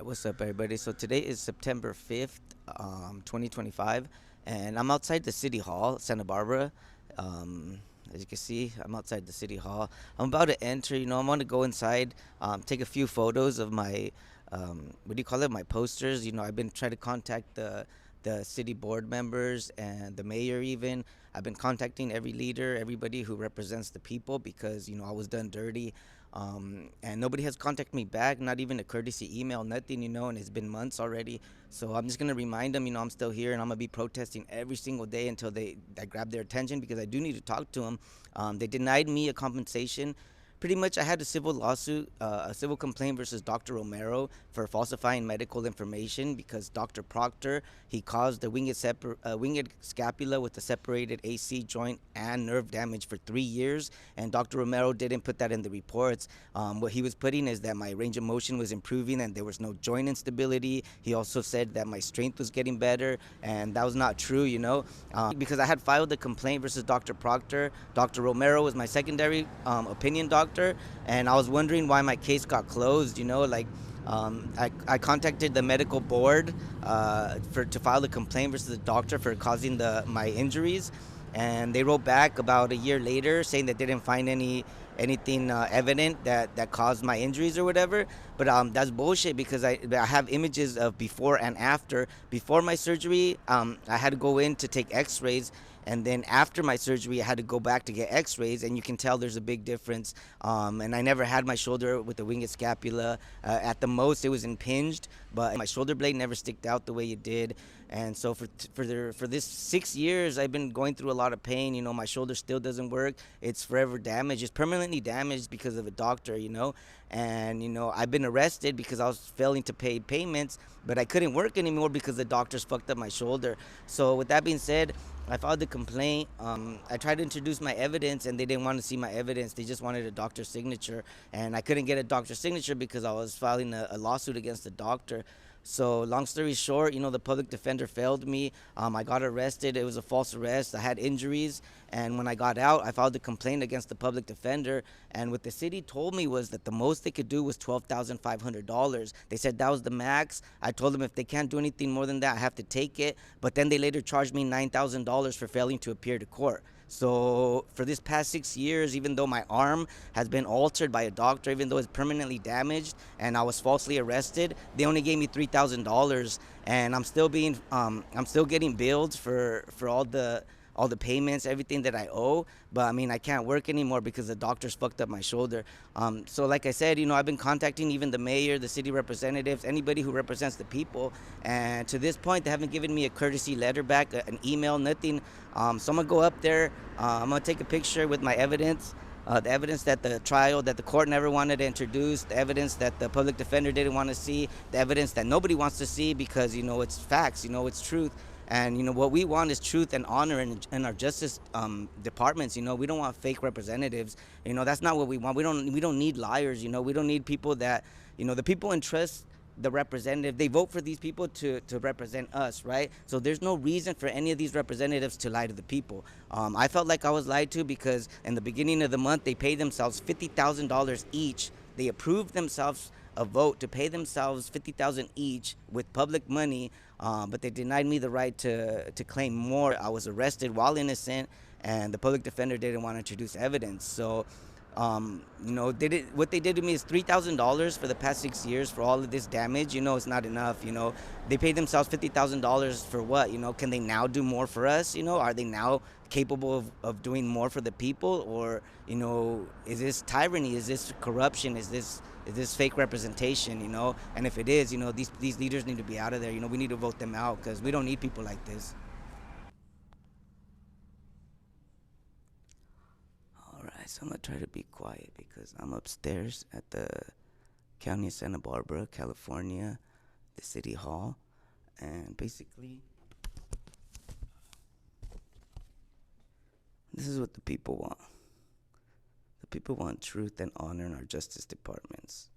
What's up, everybody? So today is September 5th, 2025, and I'm outside the City Hall, Santa Barbara. Um, as you can see, I'm outside the City Hall. I'm about to enter, I'm going to go inside, take a few photos of my, what do you call it, my posters. I've been trying to contact the city board members and the mayor even. I've been contacting every leader, everybody who represents the people because, I was done dirty. And nobody has contacted me back, not even a courtesy email, nothing, and it's been months already. So I'm just gonna remind them, I'm still here, and I'm gonna be protesting every single day until I grab their attention because I do need to talk to them. They denied me a compensation. Pretty much, I had a civil lawsuit, a civil complaint versus Dr. Romero for falsifying medical information because Dr. Proctor he caused the winged scapula with the separated AC joint and nerve damage for 3 years, and Dr. Romero didn't put that in the reports. What he was putting is that my range of motion was improving and there was no joint instability. He also said that my strength was getting better, and that was not true, because I had filed the complaint versus Dr. Proctor. Dr. Romero was my secondary opinion doctor, and I was wondering why my case got closed. I contacted the medical board to file the complaint versus the doctor for causing my injuries, and they wrote back about a year later saying that they didn't find anything evident that caused my injuries or whatever. But that's bullshit because I have images of before and after. Before my surgery, I had to go in to take X-rays, and then after my surgery, I had to go back to get X-rays, and you can tell there's a big difference. And I never had my shoulder with the winged scapula. At the most, it was impinged, but my shoulder blade never sticked out the way it did. And so for this 6 years, I've been going through a lot of pain. My shoulder still doesn't work. It's forever damaged. It's permanently damaged because of a doctor. And I've been arrested because I was failing to pay payments, but I couldn't work anymore because the doctors fucked up my shoulder. So with that being said, I filed the complaint. I tried to introduce my evidence, and they didn't want to see my evidence. They just wanted a doctor's signature, and I couldn't get a doctor's signature because I was filing a lawsuit against the doctor. So long story short, the public defender failed me. I got arrested. It was a false arrest. I had injuries, and when I got out, I filed a complaint against the public defender. And what the city told me was that the most they could do was $12,500. They said that was the max. I told them if they can't do anything more than that, I have to take it. But then they later charged me $9,000 for failing to appear to court. So for this past 6 years, even though my arm has been altered by a doctor, even though it's permanently damaged, and I was falsely arrested, they only gave me $3,000, and I'm still getting billed for all the payments, everything that I owe. But I mean, I can't work anymore because the doctors fucked up my shoulder. So like I said, I've been contacting even the mayor, the city representatives, anybody who represents the people. And to this point, they haven't given me a courtesy letter back, an email, nothing. So I'm gonna go up there. I'm gonna take a picture with my evidence. The evidence that the court never wanted to introduce, the evidence that the public defender didn't want to see, the evidence that nobody wants to see because, it's facts, it's truth. And, what we want is truth and honor in our justice departments. We don't want fake representatives. That's not what we want. We don't need liars. We don't need people that, the people entrust the representative. They vote for these people to represent us, right? So there's no reason for any of these representatives to lie to the people. I felt like I was lied to because in the beginning of the month, they paid themselves $50,000 each. They approved themselves a vote to pay themselves $50,000 each with public money, but they denied me the right to claim more. I was arrested while innocent, and the public defender didn't want to introduce evidence. So what they did to me is $3,000 for the past 6 years for all of this damage. It's not enough. They paid themselves $50,000 for what? Can they now do more for us? Are they now capable of doing more for the people? Or, is this tyranny? Is this corruption? Is this fake representation? And if it is, these leaders need to be out of there. We need to vote them out because we don't need people like this. All right, so I'm gonna try to be quiet because I'm upstairs at the County of Santa Barbara, California, the City Hall, and basically, this is what the people want. The people want truth and honor in our justice departments.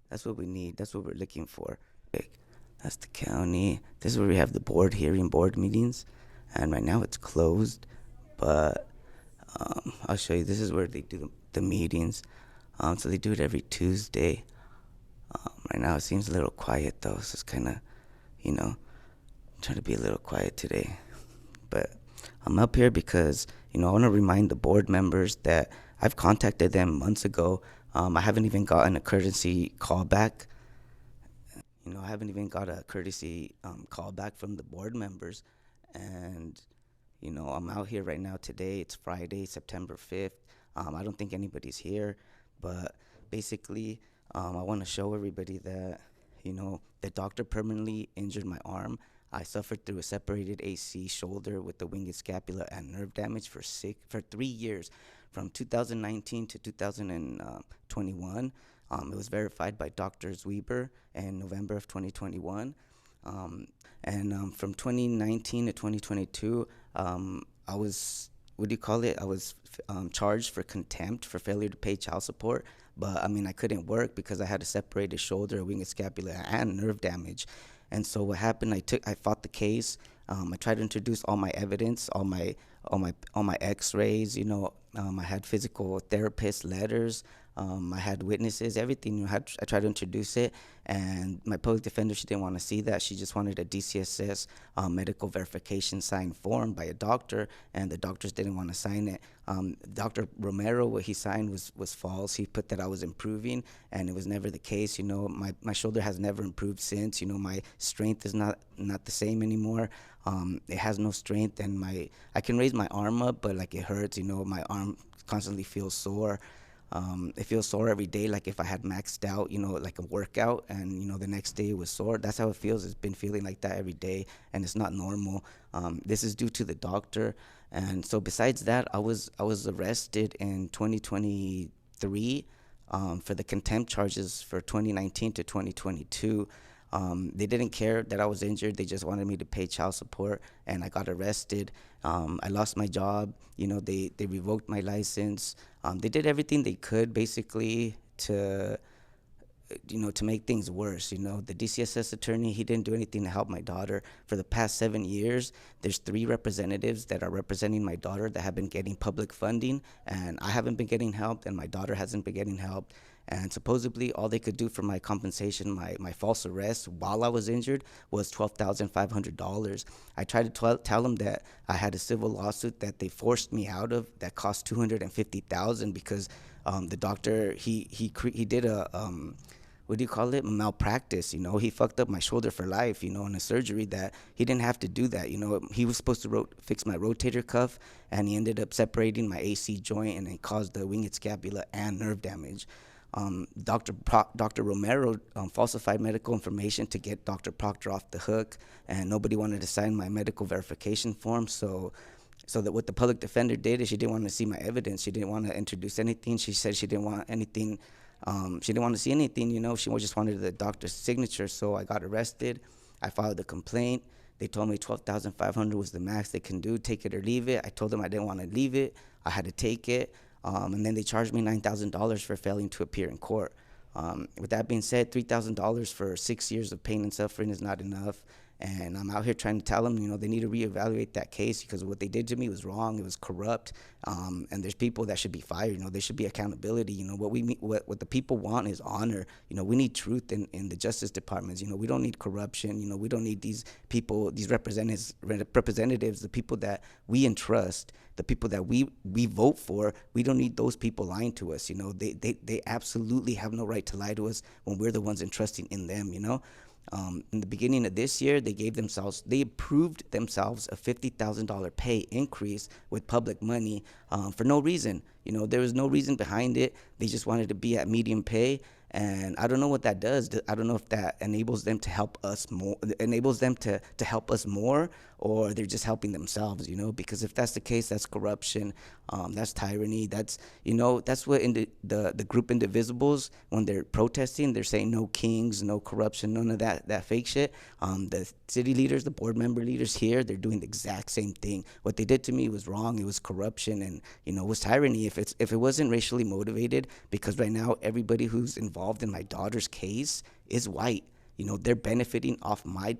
That's what we need. That's what we're looking for. That's the county. This is where we have the board hearing, board meetings, and right now it's closed, but I'll show you. This is where they do the meetings. So they do it every Tuesday. Right now it seems a little quiet though, so it's kind of, you know, trying to be a little quiet today. But I'm up here because, I want to remind the board members that I've contacted them months ago. I haven't even gotten a courtesy call back. I haven't even got a courtesy call back from the board members. And, I'm out here right now today. It's Friday, September 5th. I don't think anybody's here. But basically, I want to show everybody that, the doctor permanently injured my arm. I suffered through a separated AC shoulder with the winged scapula and nerve damage for 3 years, from 2019 to 2021. It was verified by Doctors Weber in November of 2021. Um, and from 2019 to 2022, I was, what do you call it? I was charged for contempt for failure to pay child support. But I mean, I couldn't work because I had a separated shoulder, winged scapula, and nerve damage. And so what happened? I fought the case. I tried to introduce all my evidence, all my X-rays. I had physical therapist letters. I had witnesses, everything. I tried to introduce it, and my public defender, she didn't want to see that. She just wanted a DCSS medical verification signed form by a doctor, and the doctors didn't want to sign it. Dr. Romero, what he signed was false. He put that I was improving, and it was never the case. My shoulder has never improved since. My strength is not the same anymore. It has no strength, and I can raise my arm up, but like it hurts. My arm constantly feels sore. It feels sore every day, like if I had maxed out, like a workout, and the next day it was sore. That's how it feels. It's been feeling like that every day, and it's not normal. This is due to the doctor, and so besides that, I was arrested in 2023 for the contempt charges for 2019 to 2022. They didn't care that I was injured. They just wanted me to pay child support, and I got arrested. I lost my job. They revoked my license. They did everything they could, basically, to make things worse. The DCSS attorney, he didn't do anything to help my daughter. For the past 7 years, there's 3 representatives that are representing my daughter that have been getting public funding, and I haven't been getting help, and my daughter hasn't been getting help. And supposedly, all they could do for my compensation, my false arrest while I was injured, was $12,500. I tried to tell them that I had a civil lawsuit that they forced me out of that cost $250,000 because the doctor, he did a what do you call it, malpractice. He fucked up my shoulder for life, in a surgery that he didn't have to do that. He was supposed to fix my rotator cuff, and he ended up separating my AC joint, and it caused the winged scapula and nerve damage. Dr. Romero falsified medical information to get Dr. Proctor off the hook, and nobody wanted to sign my medical verification form. So that what the public defender did is she didn't want to see my evidence. She didn't want to introduce anything. She said she didn't want anything. She didn't want to see anything. She just wanted the doctor's signature. So I got arrested. I filed a complaint. They told me 12,500 was the max they can do. Take it or leave it. I told them I didn't want to leave it. I had to take it. And then they charged me $9,000 for failing to appear in court. With that being said, $3,000 for 6 years of pain and suffering is not enough. And I'm out here trying to tell them, they need to reevaluate that case because what they did to me was wrong. It was corrupt. And there's people that should be fired. There should be accountability. What the people want is honor. We need truth in the justice departments. We don't need corruption. We don't need these people, these representatives, the people that we entrust, the people that we vote for. We don't need those people lying to us. They absolutely have no right to lie to us when we're the ones entrusting in them. In the beginning of this year, they approved themselves a $50,000 pay increase with public money for no reason. There was no reason behind it. They just wanted to be at medium pay. And I don't know what that does. I don't know if that enables them to help us more, help us more, or they're just helping themselves, because if that's the case, that's corruption, that's tyranny, that's what the group Indivisibles, when they're protesting, they're saying no kings, no corruption, none of that fake shit. The city leaders, the board member leaders here, they're doing the exact same thing. What they did to me was wrong. It was corruption, and it was tyranny. If it wasn't racially motivated, because right now everybody who's involved in my daughter's case is white. They're benefiting off my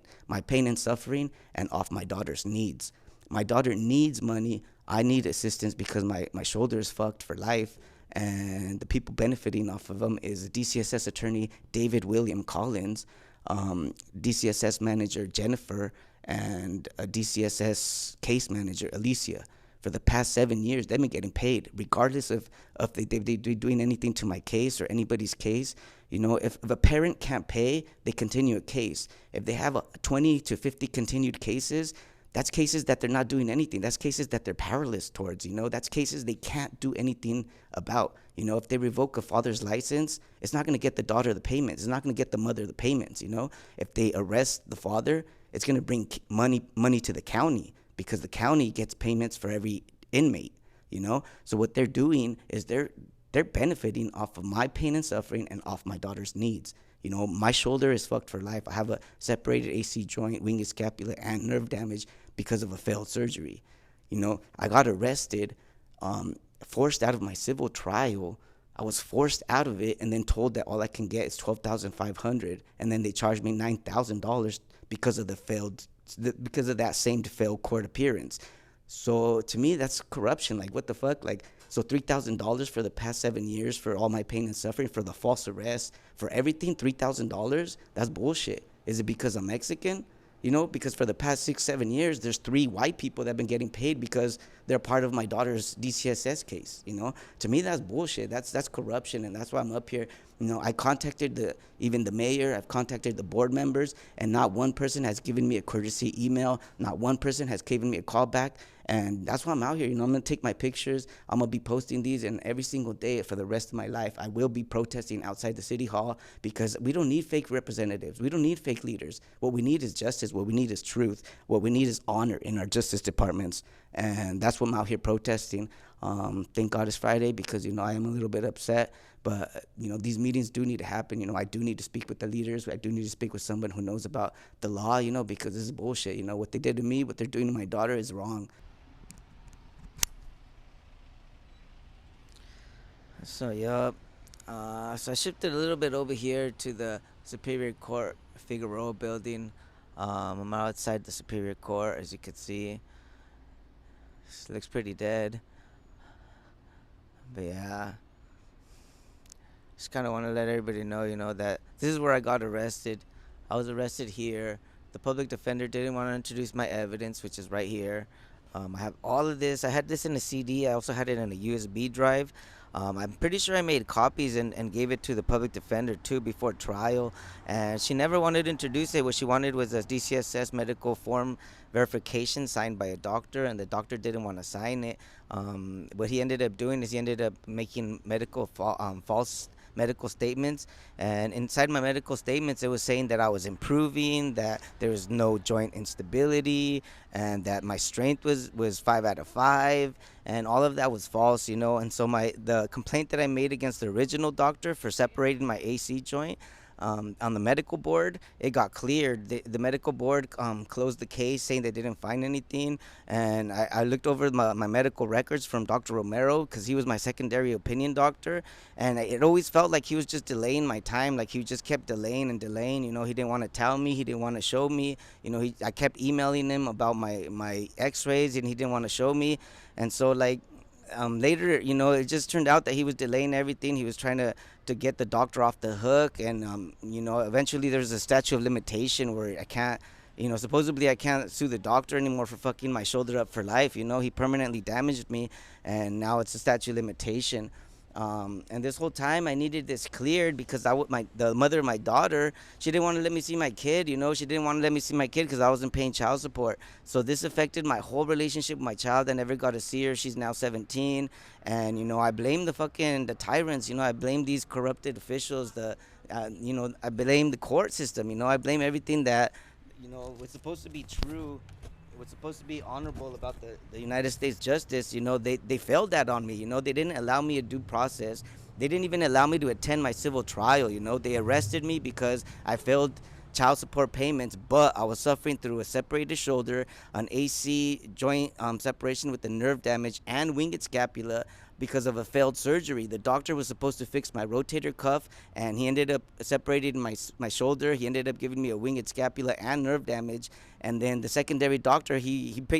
pain and suffering and off my daughter's needs. My daughter needs money. I need assistance because my shoulder is fucked for life. and the people benefiting off of them is DCSS attorney David William Collins, DCSS manager Jennifer, and a DCSS case manager Alicia. For the past 7 years, they've been getting paid, regardless of if they doing anything to my case or anybody's case. You know, if a parent can't pay, they continue a case. If they have 20 to 50 continued cases, that's cases that they're not doing anything. That's cases that they're powerless towards, you know. That's cases they can't do anything about. You know, if they revoke a father's license, it's not going to get the daughter the payments. It's not going to get the mother the payments, you know. If they arrest the father, it's going to bring money to the county, because the county gets payments for every inmate, you know. So what they're doing is they're benefiting off of my pain and suffering and off my daughter's needs. You know, my shoulder is fucked for life. I have a separated AC joint, winged scapula, and nerve damage because of a failed surgery. You know, I got arrested, forced out of my civil trial. I was forced out of it and then told that all I can get is $12,500, and then they charged me $9,000 because of because of that same failed court appearance. So to me, that's corruption. Like, what the fuck? Like, so $3,000 for the past 7 years for all my pain and suffering, for the false arrest, for everything, $3,000? That's bullshit. Is it because I'm Mexican? You know, because for the past 6, 7 years, there's 3 white people that have been getting paid because they're part of my daughter's DCSS case. You know, to me, that's bullshit. That's corruption, and that's why I'm up here. You know, I contacted even the mayor. I've contacted the board members, and not one person has given me a courtesy email. Not one person has given me a call back. And that's why I'm out here. You know, I'm going to take my pictures. I'm going to be posting these, and every single day for the rest of my life, I will be protesting outside the city hall, because we don't need fake representatives. We don't need fake leaders. What we need is justice. What we need is truth. What we need is honor in our justice departments. And that's what I'm out here protesting. Thank God it's Friday, because, you know, I am a little bit upset. But, you know, these meetings do need to happen. You know, I do need to speak with the leaders. I do need to speak with someone who knows about the law, you know, because this is bullshit. You know, what they did to me, what they're doing to my daughter is wrong. So, yup. So I shifted a little bit over here to the Superior Court Figueroa building. I'm outside the Superior Court, as you can see. This looks pretty dead. But yeah, just kind of want to let everybody know, you know, that this is where I got arrested. I was arrested here. The public defender didn't want to introduce my evidence, which is right here. I have all of this. I had this in a CD. I also had it in a USB drive. I'm pretty sure I made copies and gave it to the public defender too before trial. And she never wanted to introduce it. What she wanted was a DCSS medical form verification signed by a doctor, and the doctor didn't want to sign it. What he ended up doing is he ended up making false medical statements, and inside my medical statements it was saying that I was improving, that there was no joint instability, and that my strength was 5 out of 5, and all of that was false, you know. And so the complaint that I made against the original doctor for separating my AC joint, on the medical board, it got cleared. The medical board closed the case, saying they didn't find anything. And I looked over my medical records from Dr. Romero, because he was my secondary opinion doctor. And it always felt like he was just delaying my time. Like, he just kept delaying and delaying. You know, he didn't want to tell me. He didn't want to show me. You know, I kept emailing him about my x-rays, and he didn't want to show me. And so, like, later, you know, it just turned out that he was delaying everything. He was trying to get the doctor off the hook, and you know, eventually there's a statute of limitation where I can't, you know, supposedly I can't sue the doctor anymore for fucking my shoulder up for life. You know, he permanently damaged me, and now it's a statute of limitation. And this whole time I needed this cleared, because the mother of my daughter, she didn't want to let me see my kid. You know, she didn't want to let me see my kid because I wasn't paying child support. So this affected my whole relationship with my child. I never got to see her. She's now 17, and you know, I blame the tyrants. You know, I blame these corrupted officials. You know, I blame the court system. You know, I blame everything that, you know, was supposed to be true, what's supposed to be honorable about the United States justice. You know, they failed that on me. You know, they didn't allow me a due process. They didn't even allow me to attend my civil trial. You know, they arrested me because I failed child support payments, but I was suffering through a separated shoulder, an AC joint separation with the nerve damage, and winged scapula. because of a failed surgery. The doctor was supposed to fix my rotator cuff, and he ended up separating my shoulder. He ended up giving me a winged scapula and nerve damage. And then the secondary doctor,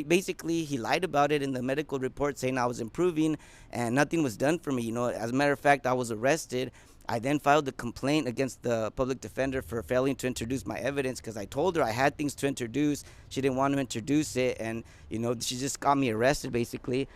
basically he lied about it in the medical report, saying I was improving, and nothing was done for me. As a matter of fact, I was arrested. I then filed a complaint against the public defender for failing to introduce my evidence, because I told her I had things to introduce. She didn't want to introduce it, and she just got me arrested basically.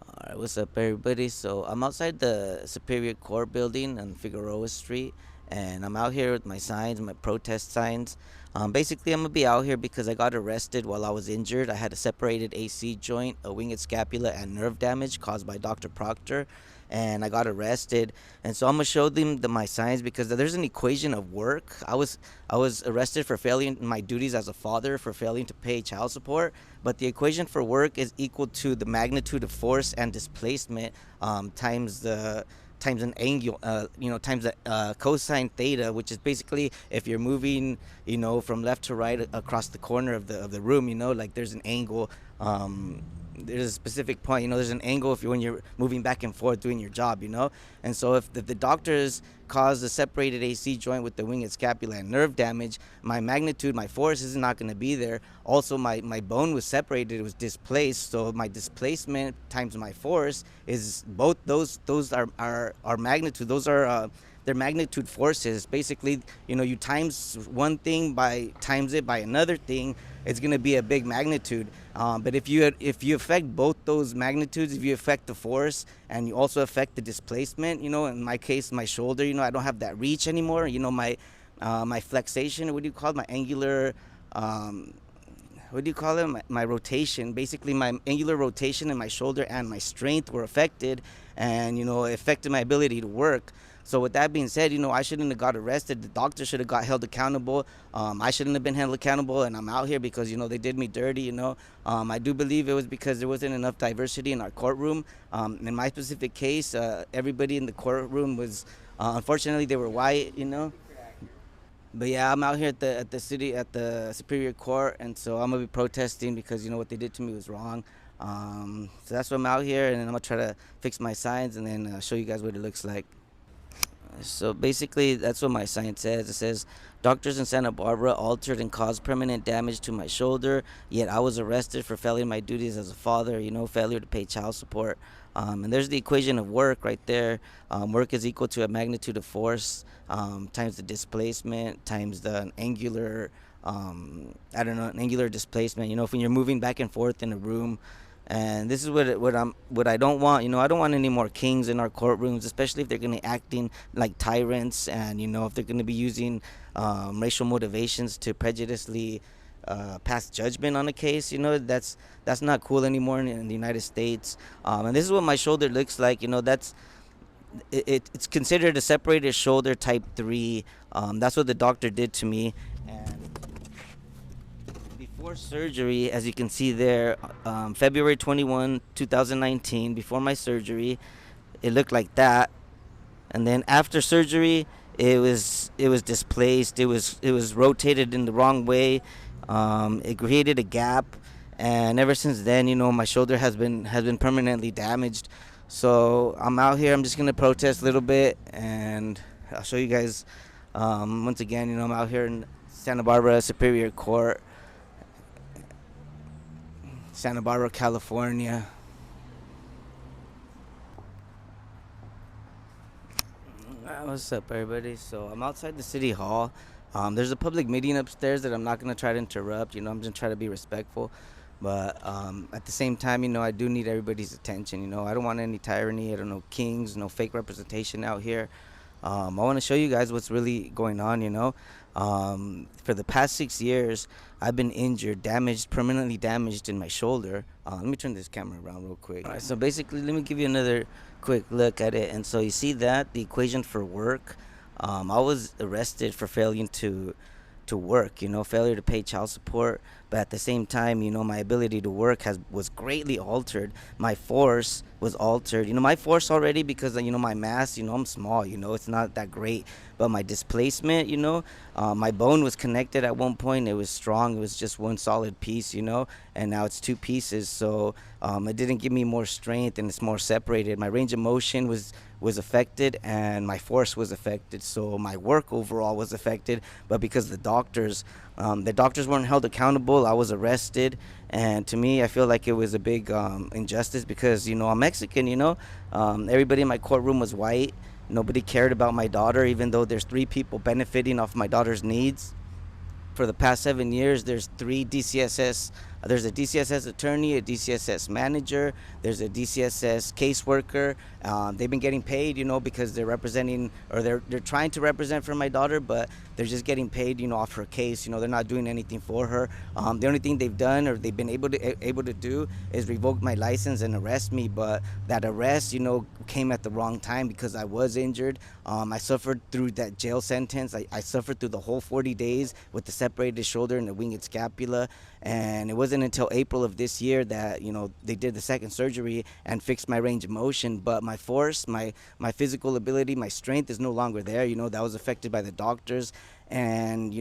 All right, what's up, everybody? So I'm outside the Superior Court building on Figueroa Street, and I'm out here with my signs, my protest signs. Basically, I'm gonna be out here because I got arrested while I was injured. I had a separated AC joint, a winged scapula, and nerve damage caused by Dr. Proctor, and I got arrested. And so I'm gonna show them my signs, because there's an equation of work. I was arrested for failing my duties as a father, for failing to pay child support. But the equation for work is equal to the magnitude of force and displacement, times an angle, times the cosine theta, which is basically if you're moving, from left to right across the corner of the room, like there's an angle. There's a specific point, there's an angle when you're moving back and forth doing your job, and so if the doctors caused a separated AC joint with the winged scapula and nerve damage, my magnitude, my force is not going to be there. Also, my bone was separated, it was displaced, so my displacement times my force is both those are magnitude. Those are their magnitude forces. Basically, you times one thing by times it by another thing, it's going to be a big magnitude. But if you affect both those magnitudes, if you affect the force and you also affect the displacement, in my case, my shoulder, I don't have that reach anymore. My flexation, what do you call it? My angular, what do you call it? My rotation. Basically, my angular rotation in my shoulder and my strength were affected, and it affected my ability to work. So with that being said, I shouldn't have got arrested. The doctor should have got held accountable. I shouldn't have been held accountable, and I'm out here because, they did me dirty, I do believe it was because there wasn't enough diversity in our courtroom. In my specific case, everybody in the courtroom was, unfortunately, they were white. But yeah, I'm out here at the Superior Court, and so I'm gonna be protesting because what they did to me was wrong. So that's why I'm out here, and then I'm gonna try to fix my signs and then show you guys what it looks like. So basically, that's what my sign says. It says, doctors in Santa Barbara altered and caused permanent damage to my shoulder, yet I was arrested for failing my duties as a father, failure to pay child support. And there's the equation of work right there. Work is equal to a magnitude of force times the displacement times the angular, an angular displacement. When you're moving back and forth in a room. And this is what I don't want. I don't want any more kings in our courtrooms, especially if they're going to be acting like tyrants, and if they're going to be using racial motivations to prejudicially pass judgment on a case. That's not cool anymore in the United States. And this is what my shoulder looks like. It's considered a separated shoulder type 3. That's what the doctor did to me. And before surgery, as you can see there, February 21, 2019, before my surgery, it looked like that. And then after surgery, it was displaced. It was rotated in the wrong way. It created a gap, and ever since then, my shoulder has been permanently damaged. So I'm out here. I'm just gonna protest a little bit, and I'll show you guys Once again, I'm out here in Santa Barbara Superior Court, Santa Barbara, California. What's up, everybody? So I'm outside the city hall. There's a public meeting upstairs that I'm not gonna try to interrupt. I'm just trying to be respectful, but at the same time, I do need everybody's attention. I don't want any tyranny. I don't know kings, no fake representation out here. I want to show you guys what's really going on. For the past 6 years, I've been injured, damaged, permanently damaged in my shoulder. Let me turn this camera around real quick. All right, so basically, let me give you another quick look at it. And so you see that the equation for work. I was arrested for failing to work. Failure to pay child support. But at the same time, my ability to work was greatly altered. My force was altered. My force already, because my mass. I'm small. It's not that great. But my displacement. My bone was connected at one point. It was strong. It was just one solid piece. And now it's two pieces. So it didn't give me more strength, and it's more separated. My range of motion was affected, and my force was affected. So my work overall was affected. But because the doctors weren't held accountable, I was arrested. And to me, I feel like it was a big injustice, because I'm Mexican. Everybody in my courtroom was white. Nobody cared about my daughter, even though there's three people benefiting off my daughter's needs. For the past 7 years, there's three DCSS. There's a DCSS attorney, a DCSS manager, there's a DCSS caseworker. They've been getting paid, because they're representing, or they're trying to represent for my daughter, but they're just getting paid, off her case. They're not doing anything for her. The only thing they've done, or they've been able to do, is revoke my license and arrest me. But that arrest, came at the wrong time, because I was injured. I suffered through that jail sentence. I suffered through the whole 40 days with the separated shoulder and the winged scapula. And it wasn't until April of this year that they did the second surgery and fixed my range of motion. But my force, my physical ability, my strength is no longer there. That was affected by the doctors. And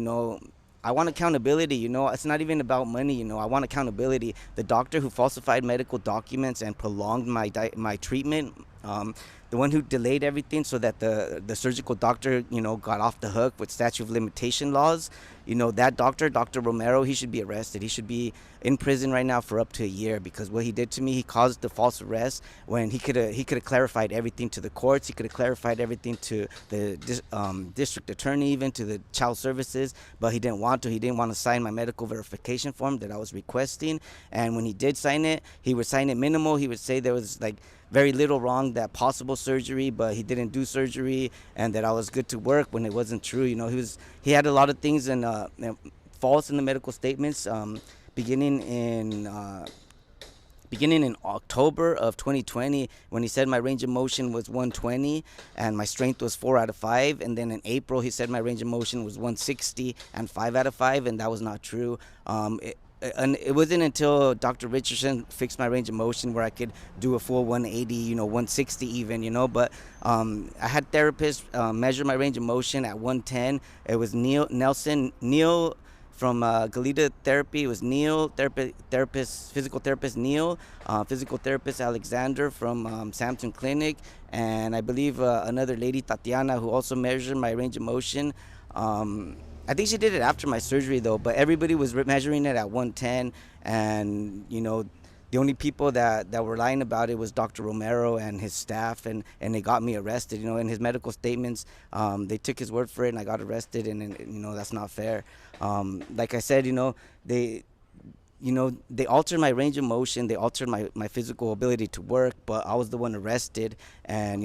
I want accountability. It's not even about money. I want accountability. The doctor who falsified medical documents and prolonged my treatment, the one who delayed everything so that the surgical doctor, got off the hook with statute of limitation laws. That doctor, Dr. Romero, he should be arrested. He should be in prison right now for up to a year, because what he did to me, he caused the false arrest when he could have clarified everything to the courts. He could have clarified everything to the district attorney, even to the child services, but he didn't want to. He didn't want to sign my medical verification form that I was requesting. And when he did sign it, he would sign it minimal. He would say there was very little wrong, that possible surgery, but he didn't do surgery, and that I was good to work, when it wasn't true. He had a lot of things false in the medical statements. Beginning in October of 2020, when he said my range of motion was 120 and my strength was 4 out of 5, and then in April he said my range of motion was 160 and 5 out of 5, and that was not true. And it wasn't until Dr. Richardson fixed my range of motion where I could do a full 180, 160 even, but I had therapists measure my range of motion at 110. It was Neil from Galita Therapy. It was Neil, physical therapist Neil, physical therapist Alexander from Samson Clinic, and I believe another lady, Tatiana, who also measured my range of motion. I think she did it after my surgery, though, but everybody was measuring it at 110, and, the only people that were lying about it was Dr. Romero and his staff, and they got me arrested. In his medical statements, they took his word for it, and I got arrested, and that's not fair. Like I said, they altered my range of motion, they altered my physical ability to work, but I was the one arrested, and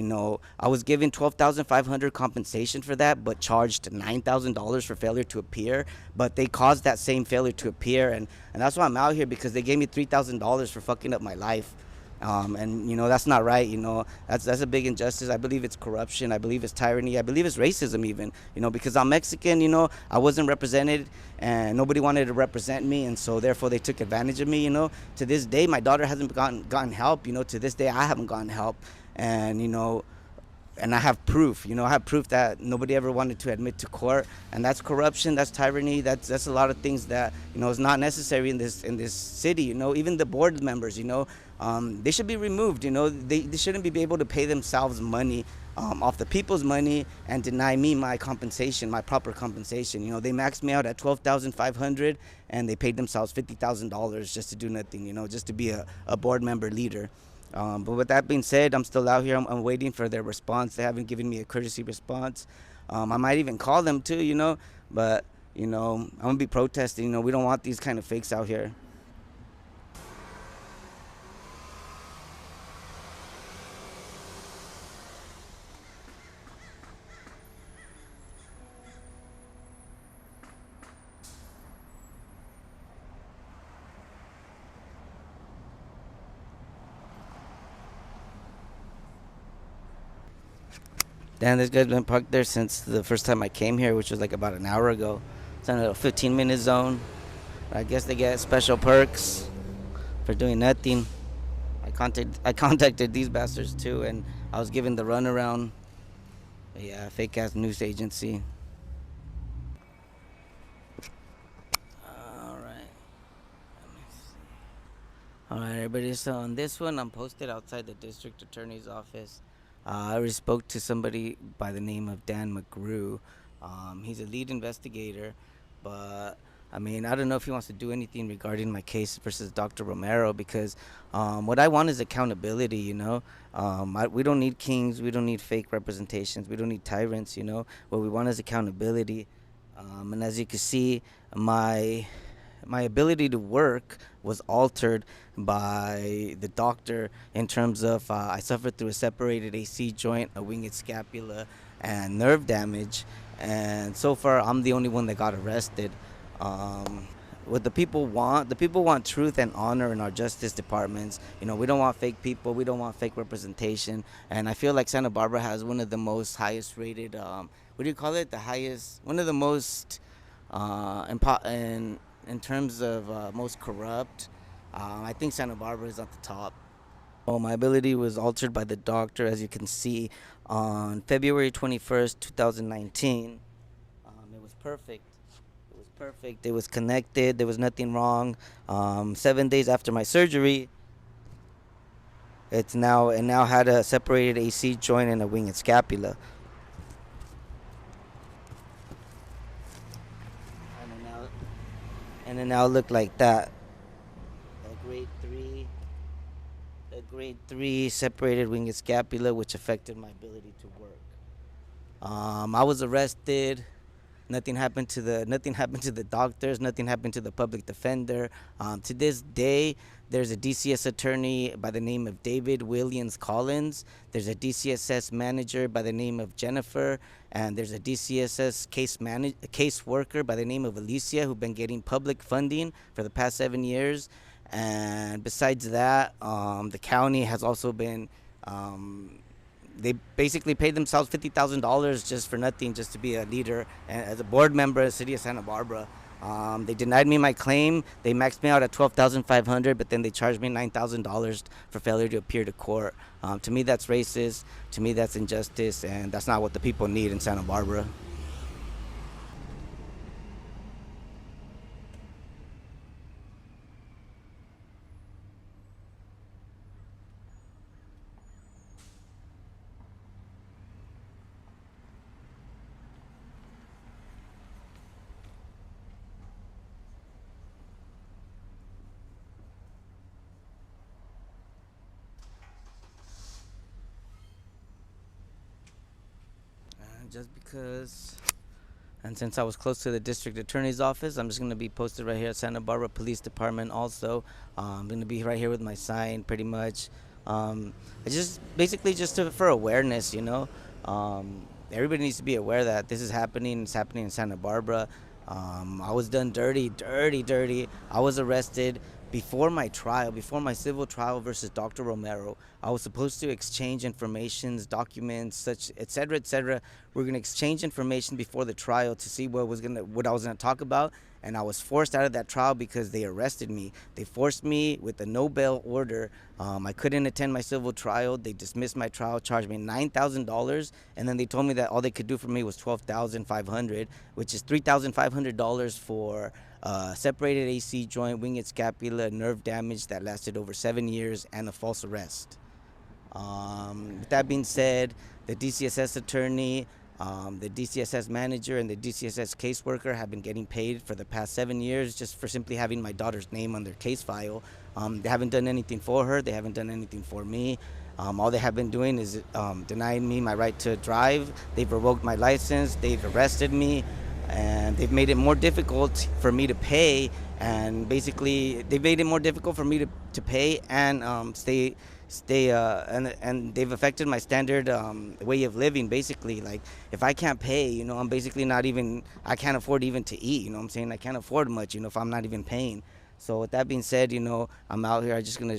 I was given $12,500 compensation for that, but charged $9,000 for failure to appear. But they caused that same failure to appear, and that's why I'm out here, because they gave me $3,000 for fucking up my life. And that's not right. That's a big injustice. I believe it's corruption. I believe it's tyranny. I believe it's racism even, because I'm Mexican. I wasn't represented, and nobody wanted to represent me, and so therefore they took advantage of me. To this day my daughter hasn't gotten help. To this day I haven't gotten help, and and I have proof. I have proof that nobody ever wanted to admit to court, and that's corruption, that's tyranny, that's a lot of things that is not necessary in this city. Even the board members, they should be removed. They shouldn't be able to pay themselves money off the people's money and deny me my compensation, my proper compensation. They maxed me out at 12,500, and they paid themselves $50,000 just to do nothing. Just to be a board member leader. But with that being said, I'm still out here. I'm waiting for their response. They haven't given me a courtesy response. I might even call them too. But I'm gonna be protesting. We don't want these kind of fakes out here. Damn, this guy's been parked there since the first time I came here, which was like about an hour ago. It's on a 15-minute zone. I guess they get special perks for doing nothing. I contacted these bastards too, and I was given the runaround. Yeah, fake ass news agency. All right. All right, everybody. So on this one, I'm posted outside the district attorney's office. I already spoke to somebody by the name of Dan McGrew. He's a lead investigator, but I mean, I don't know if he wants to do anything regarding my case versus Dr. Romero because what I want is accountability. We don't need kings, we don't need fake representations, we don't need tyrants. What we want is accountability. And as you can see, my ability to work was altered by the doctor in terms of I suffered through a separated AC joint, a winged scapula, and nerve damage. And so far, I'm the only one that got arrested. What the people want truth and honor in our justice departments. We don't want fake people. We don't want fake representation. And I feel like Santa Barbara has one of the most highest rated. What do you call it? The highest, one of the most, in terms of most corrupt. I think Santa Barbara is at the top. Oh, my ability was altered by the doctor, as you can see, on February 21st, 2019. It was perfect. It was perfect. It was connected. There was nothing wrong. 7 days after my surgery, it now had a separated AC joint and a winged scapula. And it now looked like that. A grade three, a grade three separated winged scapula, which affected my ability to work. I was arrested. Nothing happened to the doctors. Nothing happened to the public defender. To this day, there's a DCS attorney by the name of David Williams Collins. There's a DCSS manager by the name of Jennifer, and there's a DCSS case worker by the name of Alicia who've been getting public funding for the past 7 years. And besides that, the county has also been. They basically paid themselves $50,000 just for nothing, just to be a leader and as a board member of the city of Santa Barbara. They denied me my claim. They maxed me out at 12,500, but then they charged me $9,000 for failure to appear to court. To me, that's racist. To me, that's injustice, and that's not what the people need in Santa Barbara. Just because. And since I was close to the district attorney's office, I'm just going to be posted right here at Santa Barbara Police Department also. I'm going to be right here with my sign pretty much. It's just basically for awareness. Everybody needs to be aware that this is happening. It's happening in Santa Barbara. I was done dirty, dirty, dirty. I was arrested before my trial, before my civil trial versus Dr. Romero. I was supposed to exchange information, documents, such, et cetera, et cetera. We're gonna exchange information before the trial to see what I was gonna talk about. And I was forced out of that trial because they arrested me. They forced me with a no bail order. I couldn't attend my civil trial. They dismissed my trial, charged me $9,000, and then they told me that all they could do for me was $12,500, which is $3,500 for separated AC joint, winged scapula, nerve damage that lasted over 7 years, and a false arrest. With that being said, the DCSS attorney, the DCSS manager, and the DCSS caseworker have been getting paid for the past 7 years just for simply having my daughter's name on their case file. They haven't done anything for her. They haven't done anything for me. All they have been doing is denying me my right to drive. They've revoked my license. They've arrested me, and they've made it more difficult for me to pay. And basically, they've made it more difficult for me to pay and stay and they've affected my standard way of living. Basically, like, if I can't pay, I'm basically not even, I can't afford even to eat. You know what I'm saying? I can't afford much, if I'm not even paying. So with that being said, I'm out here. I'm just gonna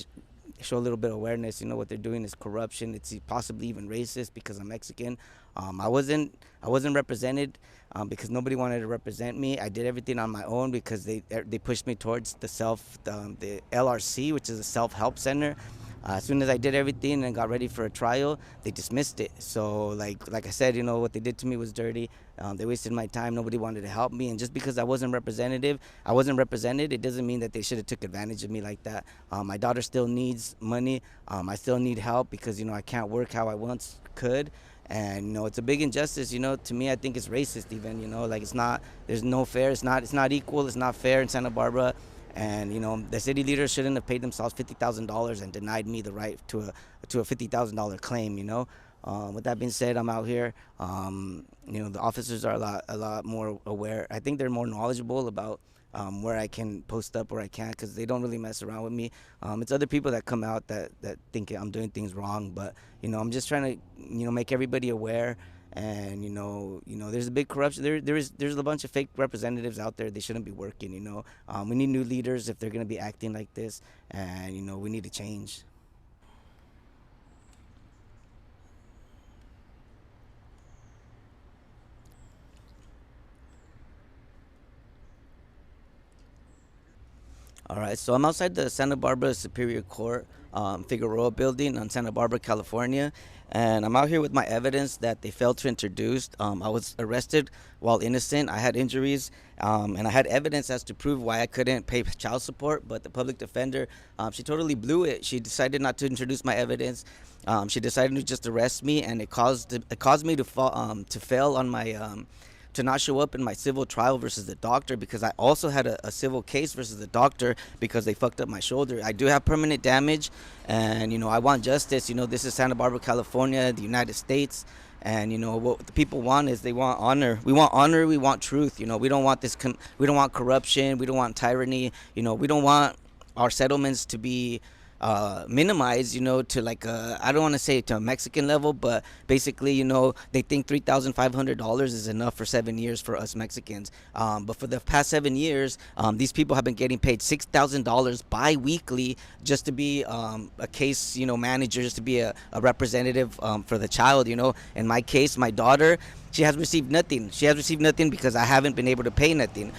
show a little bit of awareness. What they're doing is corruption. It's possibly even racist because I'm Mexican. I wasn't represented because nobody wanted to represent me. I did everything on my own because they pushed me towards the LRC, which is a self-help center. As soon as I did everything and got ready for a trial, they dismissed it. So, like I said, what they did to me was dirty. They wasted my time. Nobody wanted to help me. And just because I wasn't represented, it doesn't mean that they should have took advantage of me like that. My daughter still needs money. I still need help because, I can't work how I once could. And, it's a big injustice. To me, I think it's racist even, like, it's not, there's no fair. It's not equal. It's not fair in Santa Barbara. And, the city leaders shouldn't have paid themselves $50,000 and denied me the right to a $50,000 claim. With that being said, I'm out here. The officers are a lot more aware. I think they're more knowledgeable about where I can post up, where I can't, because they don't really mess around with me. It's other people that come out that think I'm doing things wrong. But, I'm just trying to, make everybody aware. And there's a big corruption. There's a bunch of fake representatives out there. They shouldn't be working. We need new leaders if they're gonna be acting like this, and we need to change. All right, so I'm outside the Santa Barbara Superior Court, Figueroa building on Santa Barbara, California, and I'm out here with my evidence that they failed to introduce. I was arrested while innocent. I had injuries, and I had evidence as to prove why I couldn't pay child support, but the public defender, she totally blew it. She decided not to introduce my evidence. She decided to just arrest me, and it caused me to fail on my to not show up in my civil trial versus the doctor, because I also had a civil case versus the doctor because they fucked up my shoulder. I do have permanent damage, and I want justice. This is Santa Barbara, California, the United States, and what the people want is they want honor. We want honor. We want truth. We don't want we don't want corruption. We don't want tyranny. We don't want our settlements to be minimized, to like I don't want to say to a Mexican level, but basically, they think $3,500 is enough for 7 years for us Mexicans. But for the past 7 years, these people have been getting paid $6,000 bi-weekly just to be a case, manager, just to be a representative for the child. In my case, my daughter, she has received nothing. She has received nothing because I haven't been able to pay nothing.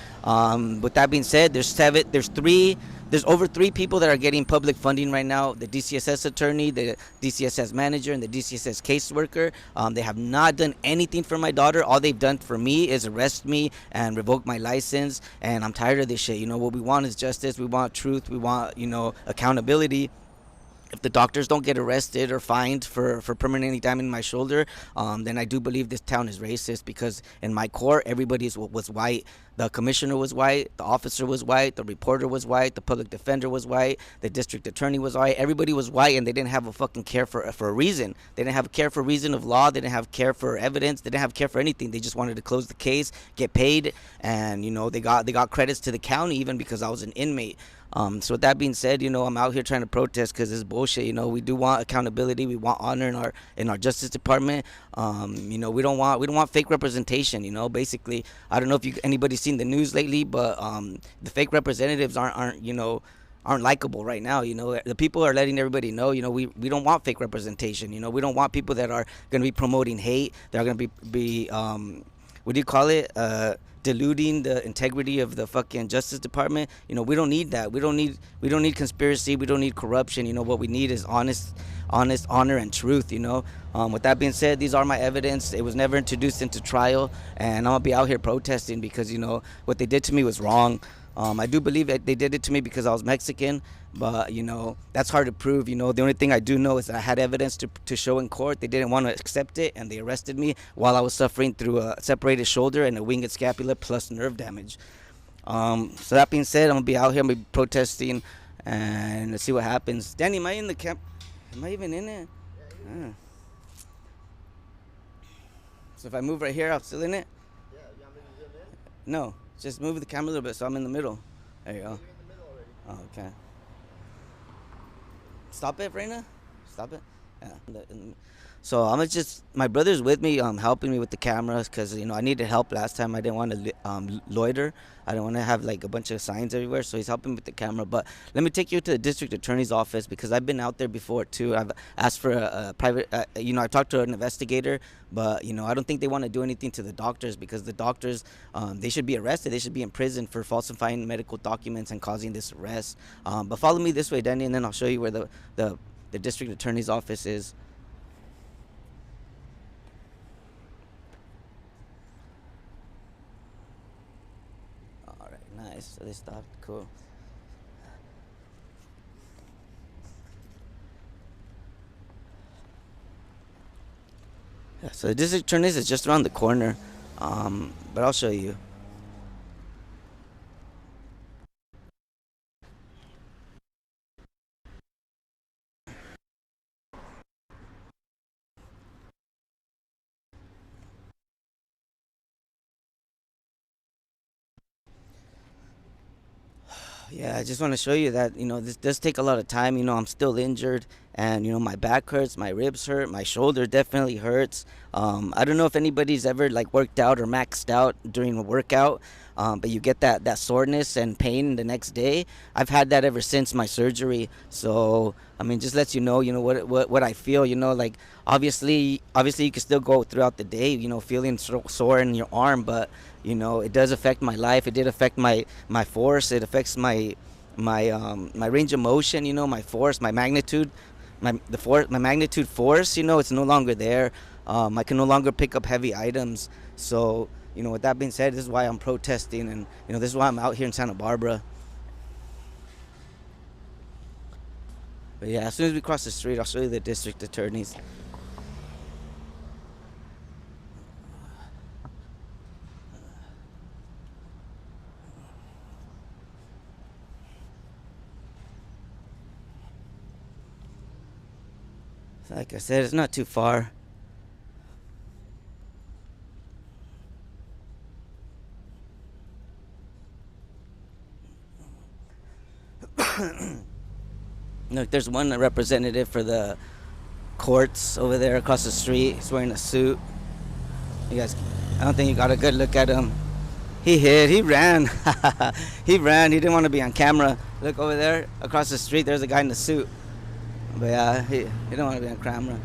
With that being said, there's over three people that are getting public funding right now: the DCSS attorney, the DCSS manager, and the DCSS caseworker. They have not done anything for my daughter. All they've done for me is arrest me and revoke my license. And I'm tired of this shit. What we want is justice. We want truth. We want, accountability. If the doctors don't get arrested or fined for permanently damaging my shoulder, then I do believe this town is racist, because in my court, everybody was white. The commissioner was white, the officer was white, the reporter was white, the public defender was white, the district attorney was white. Everybody was white, and they didn't have a fucking care for a reason. They didn't have care for reason of law. They didn't have care for evidence. They didn't have care for anything. They just wanted to close the case, get paid, and they got credits to the county even because I was an inmate. So with that being said, I'm out here trying to protest because it's bullshit. We do want accountability. We want honor in our Justice Department. We don't want fake representation. Basically, I don't know if anybody's seen the news lately, but the fake representatives aren't likable right now. The people are letting everybody know. We don't want fake representation. We don't want people that are going to be promoting hate. They're going to be what do you call it? Diluting the integrity of the fucking Justice Department. We don't need that. We don't need conspiracy. We don't need corruption. What we need is honest honor and truth. With that being said, these are my evidence. It was never introduced into trial, and I'm gonna be out here protesting because what they did to me was wrong. I do believe that they did it to me because I was Mexican, But that's hard to prove. The only thing I do know is that I had evidence to show in court. They didn't want to accept it, and they arrested me while I was suffering through a separated shoulder and a winged scapula plus nerve damage. So that being said, I'm gonna be out here, I'm gonna be protesting, and let's see what happens. Danny, am I in the camp? Am I even in it? Ah. So if I move right here, I'm still in it? No, just move the camera a little bit so I'm in the middle. There you go. Oh, okay. Stop it, Reina. Stop it. Yeah. So I'm just my brother's with me, helping me with the cameras because I needed help last time. I didn't want to loiter. I didn't want to have like a bunch of signs everywhere. So he's helping me with the camera. But let me take you to the district attorney's office because I've been out there before too. I've asked for a private. I talked to an investigator, but I don't think they want to do anything to the doctors because the doctors, they should be arrested. They should be in prison for falsifying medical documents and causing this arrest. But follow me this way, Danny, and then I'll show you where the district attorney's office is. All right, nice. So they stopped. Cool. Yeah, so the district attorney's is just around the corner, but I'll show you. Yeah, I just want to show you that this does take a lot of time. I'm still injured, and my back hurts, my ribs hurt, my shoulder definitely hurts. I don't know if anybody's ever like worked out or maxed out during a workout, but you get that soreness and pain the next day. I've had that ever since my surgery. So I mean, just lets what I feel. Like obviously you can still go throughout the day, feeling sore in your arm, but it does affect my life. It did affect my force. It affects my range of motion. My force, my magnitude, my magnitude force. It's no longer there. I can no longer pick up heavy items. So with that being said, this is why I'm protesting, and this is why I'm out here in Santa Barbara. But yeah, as soon as we cross the street, I'll show you the district attorneys. Like I said, it's not too far. Look, there's one representative for the courts over there across the street. He's wearing a suit. You guys, I don't think you got a good look at him. He hid. He ran. He ran. He didn't want to be on camera. Look over there across the street. There's a guy in the suit. But yeah, he didn't want to be on camera.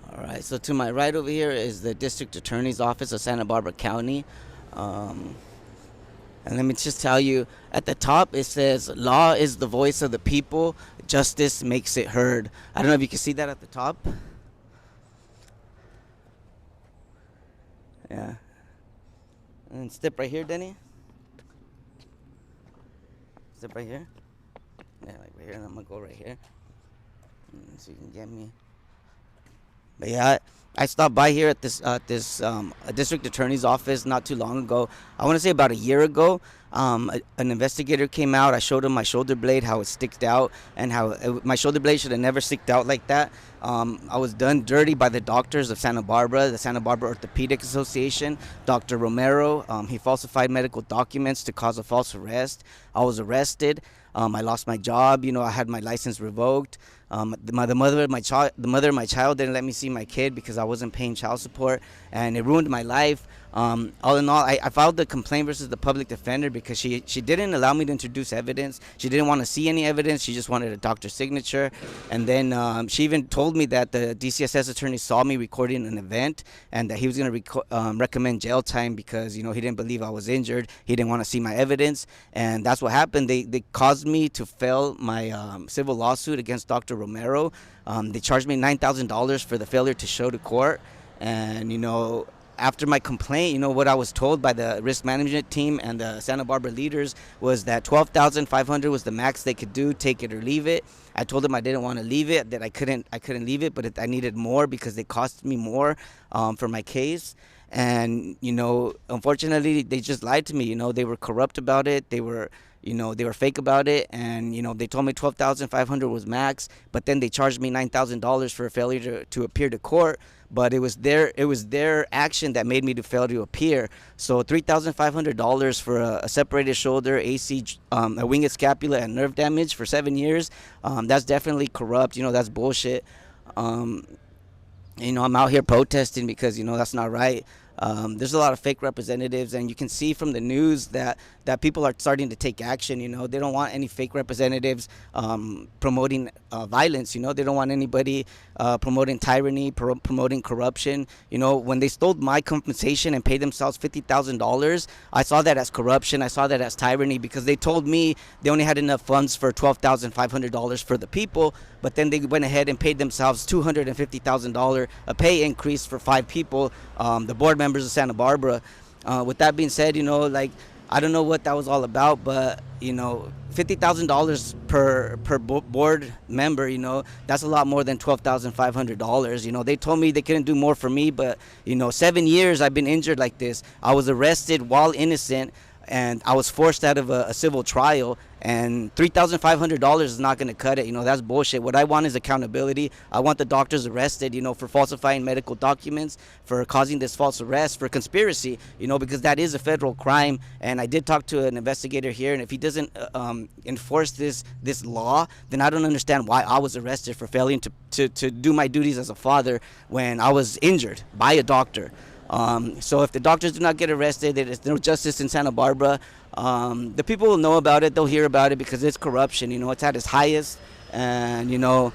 All right. So to my right over here is the district attorney's office of Santa Barbara County. Um, And let me just tell you, at the top it says, "Law is the voice of the people. Justice makes it heard." I don't know if you can see that at the top. Yeah. And step right here, Denny. Step right here. Yeah, like right here. And I'm gonna go right here, so you can get me. But yeah, I stopped by here at this district attorney's office not too long ago. I want to say about a year ago. An investigator came out. I showed him my shoulder blade, how it sticked out, and how my shoulder blade should have never sticked out like that. I was done dirty by the doctors of Santa Barbara, the Santa Barbara Orthopedic Association. Dr. Romero, he falsified medical documents to cause a false arrest. I was arrested. I lost my job. I had my license revoked. The mother of my child didn't let me see my kid because I wasn't paying child support, and it ruined my life. All in all, I filed the complaint versus the public defender because she didn't allow me to introduce evidence. She didn't want to see any evidence. She just wanted a doctor's signature. And then she even told me that the DCSS attorney saw me recording an event and that he was going to recommend jail time because, he didn't believe I was injured. He didn't want to see my evidence. And that's what happened. They caused me to fail my civil lawsuit against Dr. Romero. They charged me $9,000 for the failure to show to court. And, after my complaint, what I was told by the risk management team and the Santa Barbara leaders was that 12,500 was the max they could do, take it or leave it. I told them I didn't want to leave it, that I couldn't leave it, but I needed more because they cost me more for my case. And unfortunately, they just lied to me. They were corrupt about it. They were fake about it, and they told me 12,500 was max, but then they charged me $9,000 for a failure to appear to court. But it was their action that made me to fail to appear. So $3,500 for a separated shoulder, AC, a winged scapula, and nerve damage for 7 years. That's definitely corrupt. That's bullshit. I'm out here protesting because that's not right. There's a lot of fake representatives, and you can see from the news that people are starting to take action. They don't want any fake representatives promoting violence. They don't want anybody promoting tyranny, promoting corruption. When they stole my compensation and paid themselves $50,000, I saw that as corruption. I saw that as tyranny because they told me they only had enough funds for $12,500 for the people, but then they went ahead and paid themselves $250,000 a pay increase for 5 people, the board members of Santa Barbara. With that being said, I don't know what that was all about, but $50,000 per board member, that's a lot more than $12,500. They told me they couldn't do more for me, but 7 years I've been injured like this. I was arrested while innocent, and I was forced out of a civil trial, and $3,500 is not going to cut it. That's bullshit. What I want is accountability. I want the doctors arrested, for falsifying medical documents, for causing this false arrest, for conspiracy, because that is a federal crime. And I did talk to an investigator here, and if he doesn't enforce this law, then I don't understand why I was arrested for failing to do my duties as a father when I was injured by a doctor. So if the doctors do not get arrested, there's no justice in Santa Barbara. The people will know about it. They'll hear about it because it's corruption. It's at its highest. And,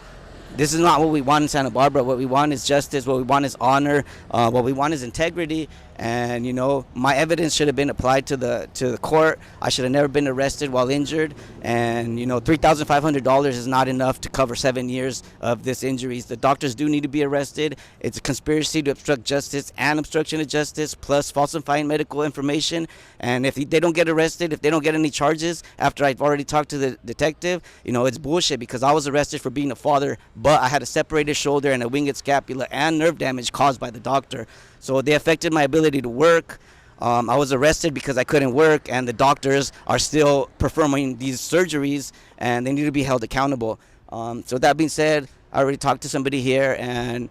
this is not what we want in Santa Barbara. What we want is justice. What we want is honor. What we want is integrity. And my evidence should have been applied to the court. I should have never been arrested while injured. And $3,500 is not enough to cover 7 years of this injuries. The doctors do need to be arrested. It's a conspiracy to obstruct justice and obstruction of justice, plus falsifying medical information. And if they don't get arrested, if they don't get any charges after I've already talked to the detective, it's bullshit because I was arrested for being a father, but I had a separated shoulder and a winged scapula and nerve damage caused by the doctor. So they affected my ability to work. I was arrested because I couldn't work, and the doctors are still performing these surgeries, and they need to be held accountable. So that being said, I already talked to somebody here, and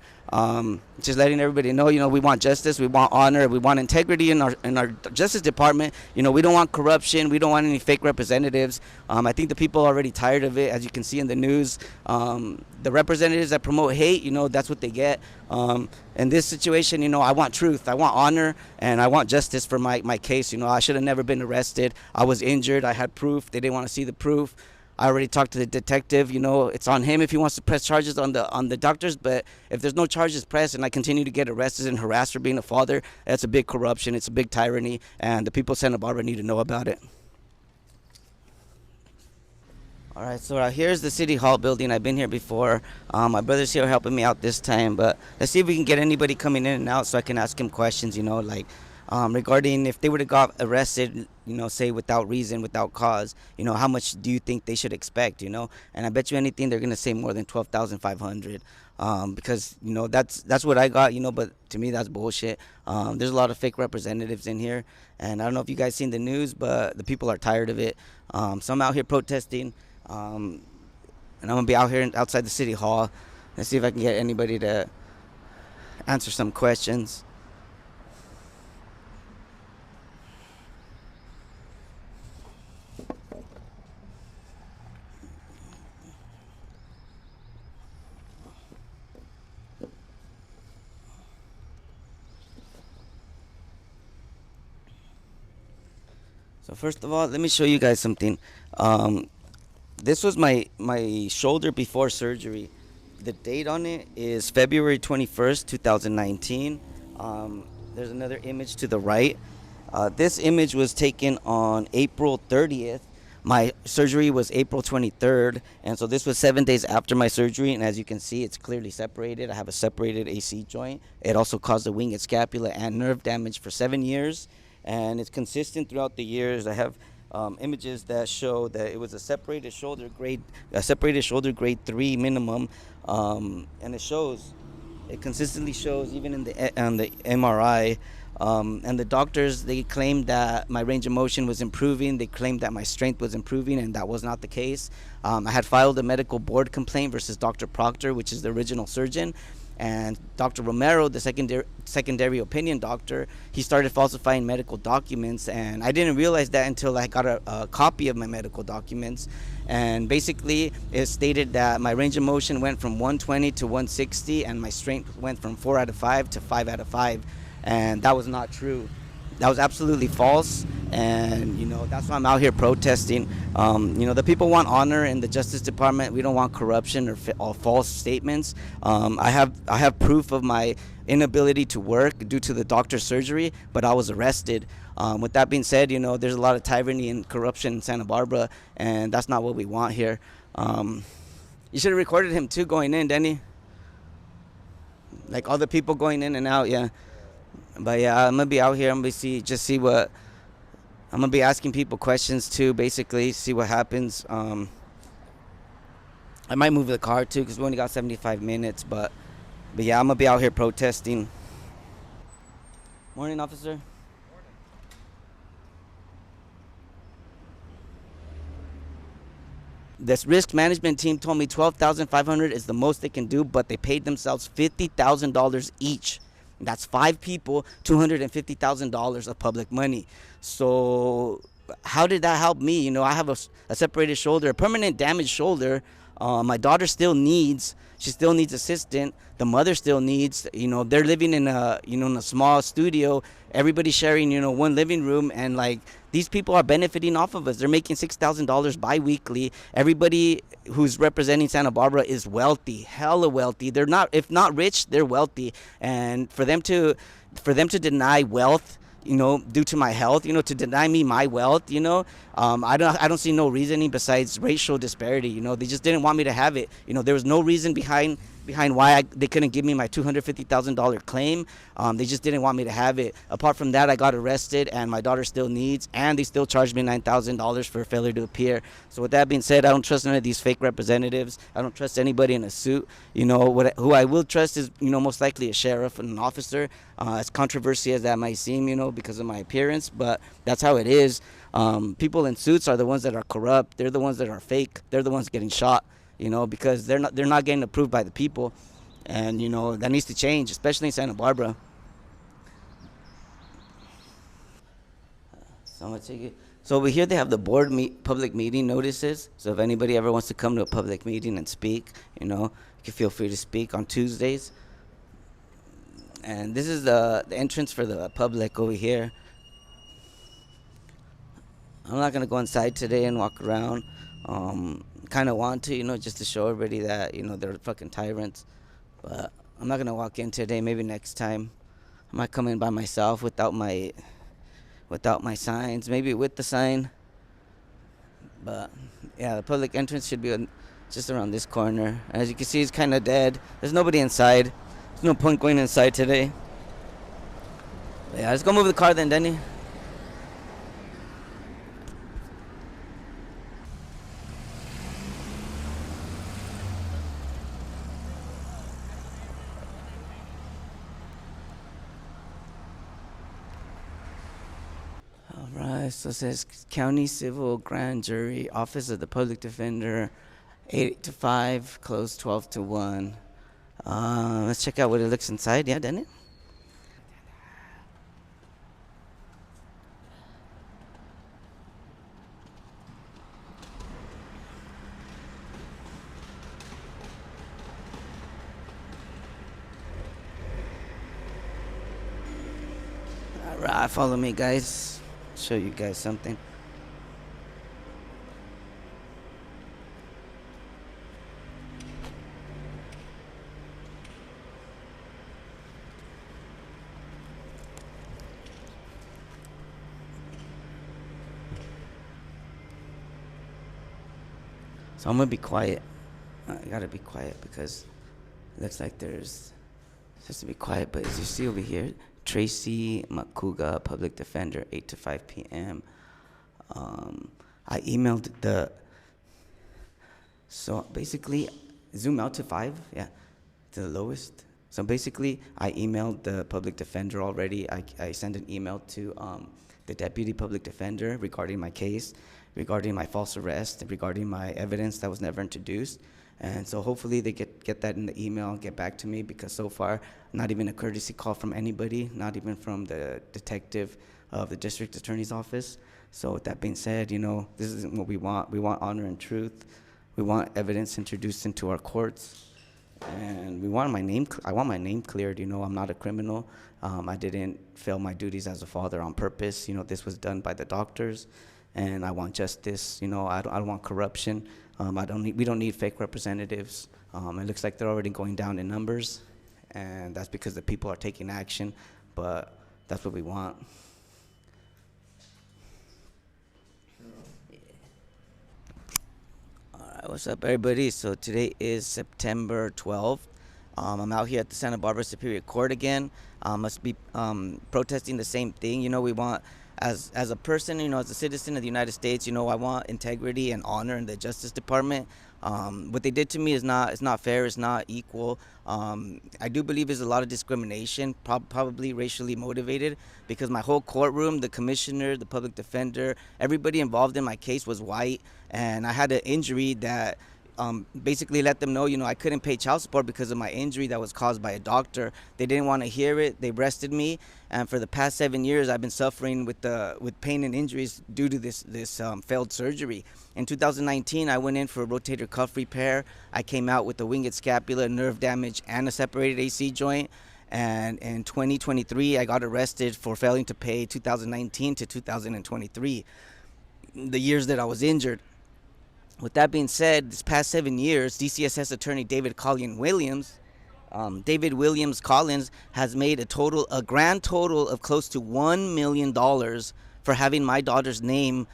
just letting everybody know, we want justice, we want honor, we want integrity in our Justice Department. We don't want corruption, we don't want any fake representatives. I think the people are already tired of it, as you can see in the news. The representatives that promote hate, that's what they get. In this situation, I want truth, I want honor, and I want justice for my case. I should have never been arrested. I was injured, I had proof, they didn't want to see the proof. I already talked to the detective. It's on him if he wants to press charges on the doctors. But if there's no charges pressed and I continue to get arrested and harassed for being a father, that's a big corruption. It's a big tyranny, and the people of Santa Barbara need to know about it. All right, so here's the City Hall building. I've been here before. My brother's here helping me out this time, but let's see if we can get anybody coming in and out so I can ask him questions, regarding if they were to got arrested, say without reason, without cause, how much do you think they should expect, And I bet you anything they're going to say more than 12,500, because, that's what I got, but to me that's bullshit. There's a lot of fake representatives in here, and I don't know if you guys seen the news, but the people are tired of it. So I'm out here protesting. And I'm gonna be out here outside the City Hall. Let's see if I can get anybody to answer some questions. So first of all, let me show you guys something. Um, this was my shoulder before surgery. The date on it is February 21st, 2019. Um, there's another image to the right. This image was taken on April 30th. My surgery was April 23rd, and so this was 7 days after my surgery. And as you can see, it's clearly separated. I have a separated AC joint. It also caused a winged scapula and nerve damage for 7 years, and it's consistent throughout the years. I have images that show that it was a separated shoulder grade 3 minimum, and it consistently shows even in the MRI. And the doctors, they claimed that my range of motion was improving. They claimed that my strength was improving, and that was not the case. I had filed a medical board complaint versus Dr. Proctor, which is the original surgeon. And Dr. Romero, the secondary opinion doctor, he started falsifying medical documents, and I didn't realize that until I got a copy of my medical documents. And basically, it stated that my range of motion went from 120 to 160, and my strength went from 4 out of 5 to 5 out of 5, and that was not true. That was absolutely false, and that's why I'm out here protesting. The people want honor in the Justice Department. We don't want corruption or false statements. I have proof of my inability to work due to the doctor's surgery, but I was arrested. With that being said, there's a lot of tyranny and corruption in Santa Barbara, and that's not what we want here. You should have recorded him too going in, Denny. Like all the people going in and out, yeah. But yeah, I'm gonna be out here. I'm gonna see what. I'm gonna be asking people questions too. Basically, see what happens. I might move the car too because we only got 75 minutes. But yeah, I'm gonna be out here protesting. Morning, officer. This risk management team told me 12,500 is the most they can do, but they paid themselves $50,000 each. That's 5 people, $250,000 of public money. So how did that help me? I have a separated shoulder, a permanent damaged shoulder. My daughter she still needs assistant. The mother still needs, they're living in a small studio. Everybody's sharing, one living room, and like these people are benefiting off of us. They're making $6,000 biweekly. Everybody who's representing Santa Barbara is wealthy, hella wealthy. They're not, if not rich, they're wealthy. And for them to deny wealth, due to my health, to deny me my wealth, I don't see no reasoning besides racial disparity. They just didn't want me to have it. There was no reason behind why they couldn't give me my $250,000 claim. They just didn't want me to have it. Apart from that, I got arrested, and my daughter still needs, and they still charged me $9,000 for failure to appear. So with that being said, I don't trust none of these fake representatives. I don't trust anybody in a suit. Who I will trust is, most likely a sheriff and an officer. As controversy as that might seem, because of my appearance, but that's how it is. People in suits are the ones that are corrupt. They're the ones that are fake. They're the ones getting shot. Because they're not getting approved by the people, and that needs to change, especially in Santa Barbara. So I'm gonna take it. So over here they have the public meeting notices. So if anybody ever wants to come to a public meeting and speak, you can feel free to speak on Tuesdays. And this is the entrance for the public over here. I'm not gonna go inside today and walk around. Kind of want to, just to show everybody that they're fucking tyrants. But I'm not gonna walk in today. Maybe next time. I might come in by myself without my signs. Maybe with the sign. But yeah, the public entrance should be just around this corner. As you can see, it's kind of dead. There's nobody inside. There's no point going inside today. But yeah, let's go move the car then, Denny. All right, so it says County Civil Grand Jury, Office of the Public Defender, 8 to 5, closed 12 to 1. Let's check out what it looks inside. Yeah, Denny? All right, follow me, guys. Show you guys something. So I'm gonna be quiet. I gotta be quiet because it looks like there's just to be quiet. But as you see over here, Tracy Makuga, public defender, 8 to 5 p.m. I emailed the. So basically, zoom out to 5, yeah, to the lowest. So basically, I emailed the public defender already. I sent an email to the deputy public defender regarding my case, regarding my false arrest, regarding my evidence that was never introduced. And so hopefully they get that in the email, get back to me, because so far, not even a courtesy call from anybody, not even from the detective of the district attorney's office. So with that being said, this isn't what we want. We want honor and truth. We want evidence introduced into our courts. And I want my name cleared. I'm not a criminal. I didn't fail my duties as a father on purpose. This was done by the doctors, and I want justice. I don't want corruption. We don't need fake representatives. It looks like they're already going down in numbers, and that's because the people are taking action. But that's what we want. What's up, everybody? So today is September 12th. I'm out here at the Santa Barbara Superior Court again. Must be protesting the same thing. We want, as a person, as a citizen of the United States, I want integrity and honor in the Justice Department. What they did to me is not fair. It's not equal. I do believe there's a lot of discrimination, probably racially motivated, because my whole courtroom, the commissioner, the public defender, everybody involved in my case was white, and I had an injury that basically let them know, I couldn't pay child support because of my injury that was caused by a doctor. They didn't want to hear it. They arrested me, and for the past 7 years, I've been suffering with pain and injuries due to this failed surgery. In 2019, I went in for a rotator cuff repair. I came out with a winged scapula, nerve damage, and a separated AC joint. And in 2023, I got arrested for failing to pay 2019 to 2023, the years that I was injured. With that being said, this past 7 years, DCSS attorney David Williams Collins has made a grand total of close to $1 million for having my daughter's name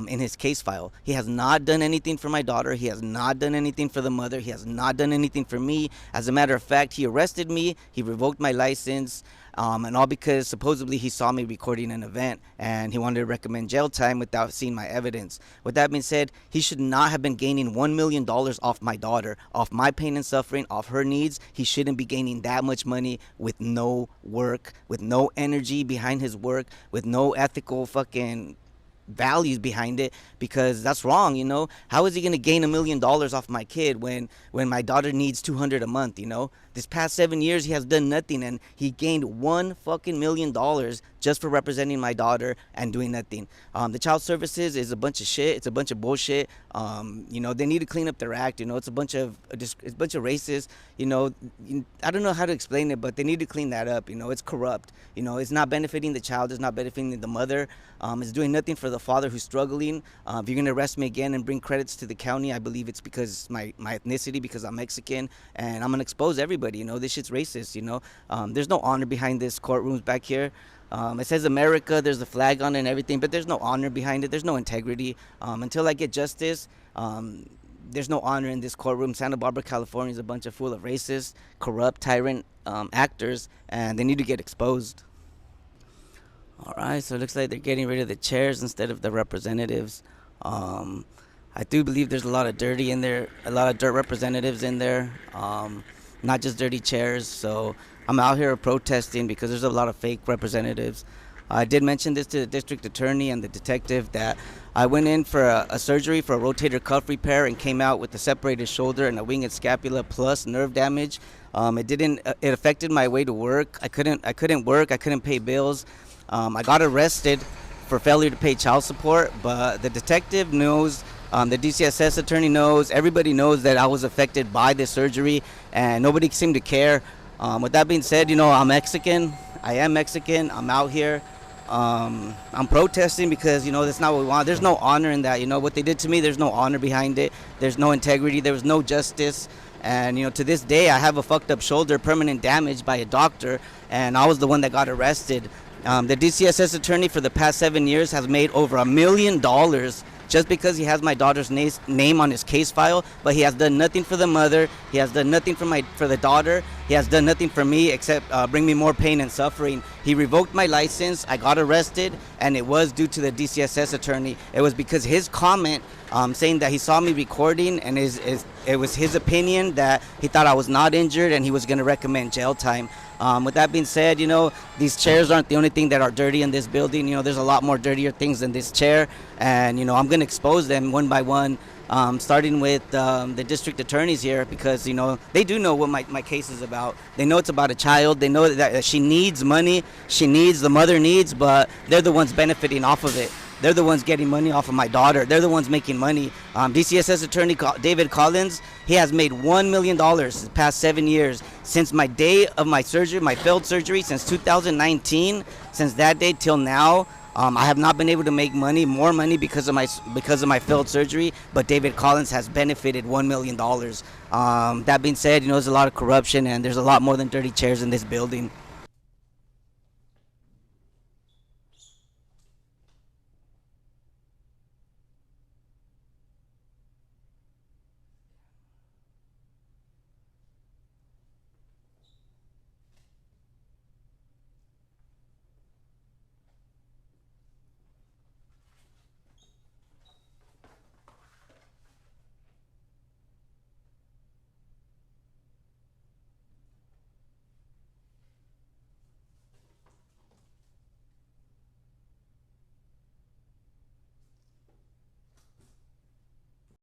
in his case file. He has not done anything for my daughter. He has not done anything for the mother. He has not done anything for me. As a matter of fact, he arrested me. He revoked my license. And all because supposedly he saw me recording an event and he wanted to recommend jail time without seeing my evidence. With that being said, he should not have been gaining $1 million off my daughter, off my pain and suffering, off her needs. He shouldn't be gaining that much money with no work, with no energy behind his work, with no ethical fucking values behind it, because that's wrong. How is he going to gain $1 million off my kid when my daughter needs $200 a month? This past 7 years he has done nothing, and he gained $1 million just for representing my daughter and doing nothing. The child services is a bunch of shit. It's a bunch of bullshit. They need to clean up their act. It's a bunch of racists. I don't know how to explain it, but they need to clean that up. It's corrupt. It's not benefiting the child. It's not benefiting the mother. It's doing nothing for the father who's struggling. If you're gonna arrest me again and bring credits to the county, I believe it's because my ethnicity, because I'm Mexican, and I'm gonna expose everybody. This shit's racist. There's no honor behind this courtrooms back here. It says America, there's a flag on it and everything, but there's no honor behind it. There's no integrity. Until I get justice, there's no honor in this courtroom. Santa Barbara, California is a bunch of full of racist, corrupt, tyrant actors, and they need to get exposed. All right, so it looks like they're getting rid of the chairs instead of the representatives. I do believe there's a lot of dirty in there, a lot of dirt representatives in there, not just dirty chairs. So I'm out here protesting because there's a lot of fake representatives. I did mention this to the district attorney and the detective that I went in for a surgery for a rotator cuff repair and came out with a separated shoulder and a winged scapula plus nerve damage. It affected my way to work. I couldn't work. I couldn't pay bills. I got arrested for failure to pay child support, but the detective knows, the DCSS attorney knows, everybody knows that I was affected by this surgery, and nobody seemed to care. With that being said, I'm Mexican. I am Mexican. I'm out here. I'm protesting because, that's not what we want. There's no honor in that. What they did to me, there's no honor behind it. There's no integrity. There was no justice. And, to this day, I have a fucked up shoulder, permanent damage by a doctor, and I was the one that got arrested. The DCSS attorney for the past 7 years has made over $1 million just because he has my daughter's name on his case file, but he has done nothing for the mother. He has done nothing for the daughter. He has done nothing for me except bring me more pain and suffering. He revoked my license. I got arrested, and it was due to the DCSS attorney. It was because his comment saying that he saw me recording, and it was his opinion that he thought I was not injured and he was going to recommend jail time. With that being said, these chairs aren't the only thing that are dirty in this building. There's a lot more dirtier things than this chair, and I'm going to expose them one by one, starting with the district attorneys here, because they do know what my case is about. They know it's about a child. They know that she needs money. The mother needs, but they're the ones benefiting off of it. They're the ones getting money off of my daughter. They're the ones making money. DCSS attorney David Collins, he has made $1 million the past 7 years. Since my day of my surgery, my failed surgery, since 2019, since that day till now, I have not been able to make more money because of my failed surgery, but David Collins has benefited $1 million. That being said, there's a lot of corruption, and there's a lot more than dirty chairs in this building.